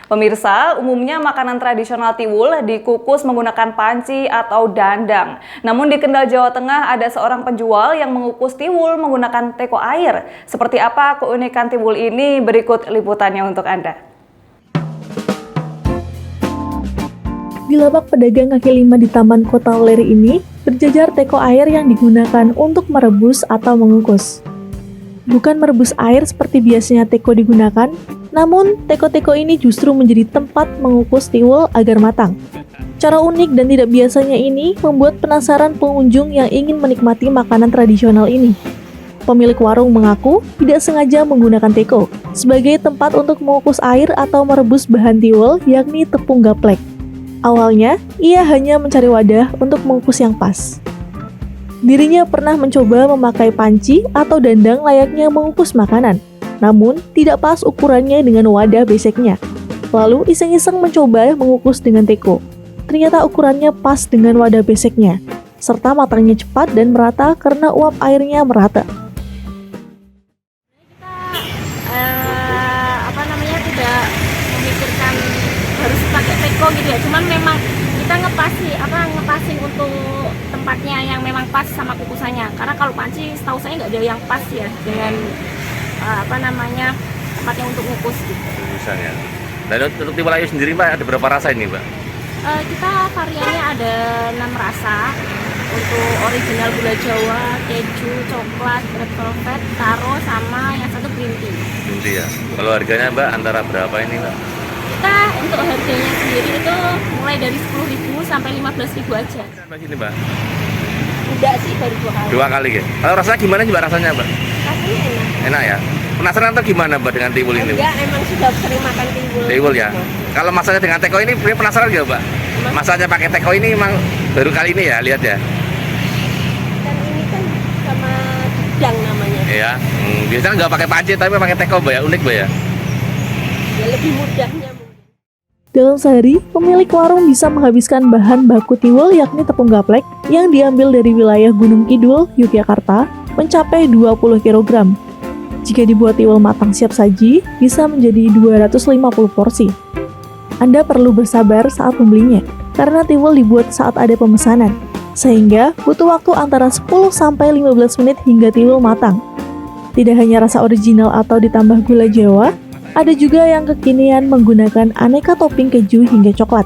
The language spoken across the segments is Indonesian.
Pemirsa, umumnya makanan tradisional Tiwul dikukus menggunakan panci atau dandang. Namun di Kendal, Jawa Tengah ada seorang penjual yang mengukus Tiwul menggunakan teko air. Seperti apa keunikan Tiwul ini? Berikut liputannya untuk Anda. Di lapak pedagang kaki lima di Taman Kota Weleri ini, berjajar teko air yang digunakan untuk merebus atau mengukus. Bukan merebus air seperti biasanya teko digunakan, namun teko-teko ini justru menjadi tempat mengukus tiwul agar matang. Cara unik dan tidak biasanya ini membuat penasaran pengunjung yang ingin menikmati makanan tradisional ini. Pemilik warung mengaku tidak sengaja menggunakan teko sebagai tempat untuk mengukus air atau merebus bahan tiwul, yakni tepung gaplek. Awalnya, ia hanya mencari wadah untuk mengukus yang pas. Dirinya pernah mencoba memakai panci atau dandang layaknya mengukus makanan, namun tidak pas ukurannya dengan wadah beseknya. Lalu iseng-iseng mencoba mengukus dengan teko. Ternyata ukurannya pas dengan wadah beseknya, serta matangnya cepat dan merata karena uap airnya merata. Tidak memikirkan harus pakai teko gitu ya, cuman memang kita ngepasin untuk tempatnya yang memang pas sama kukusannya, karena kalau panci setahu saya nggak ada yang pas ya dengan tempatnya untuk ngukus gitu. Misalnya. Dan untuk tiwul ayu sendiri Mbak, ada berapa rasa ini Mbak? Kita variannya ada 6 rasa. Untuk original gula Jawa, keju, coklat, red velvet, taro, sama yang satu green tea. Green tea ya. Kalau harganya Mbak antara berapa ini Mbak? Kita untuk harganya sendiri itu mulai dari 10.000 sampai 15.000 aja. Sampai sini Mbak? Enggak sih, baru 2 kali. 2 kali ya. Kalau rasanya gimana Mbak rasanya Mbak? Rasanya enak. Enak ya. Penasaran atau gimana Mbak dengan tiwul ini? Enggak, emang sudah sering makan tiwul. Tiwul ya. Kalau masaknya dengan teko ini penasaran nggak Mbak? Masaknya pakai teko ini emang baru kali ini ya, lihat ya. Dan ini kan sama dandang namanya. Iya. Biasanya nggak pakai panci tapi pakai teko Mbak ya, unik Mbak ya. Ya lebih mudahnya. Dalam sehari, pemilik warung bisa menghabiskan bahan baku tiwul yakni tepung gaplek yang diambil dari wilayah Gunung Kidul, Yogyakarta, mencapai 20 kg. Jika dibuat tiwul matang siap saji, bisa menjadi 250 porsi. Anda perlu bersabar saat membelinya, karena tiwul dibuat saat ada pemesanan, sehingga butuh waktu antara 10-15 menit hingga tiwul matang. Tidak hanya rasa original atau ditambah gula Jawa, ada juga yang kekinian menggunakan aneka topping keju hingga coklat.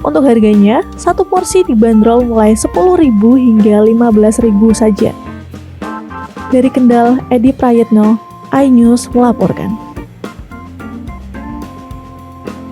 Untuk harganya, satu porsi dibanderol mulai 10.000 hingga 15.000 saja. Dari Kendal, Edi Prayetno, iNews melaporkan.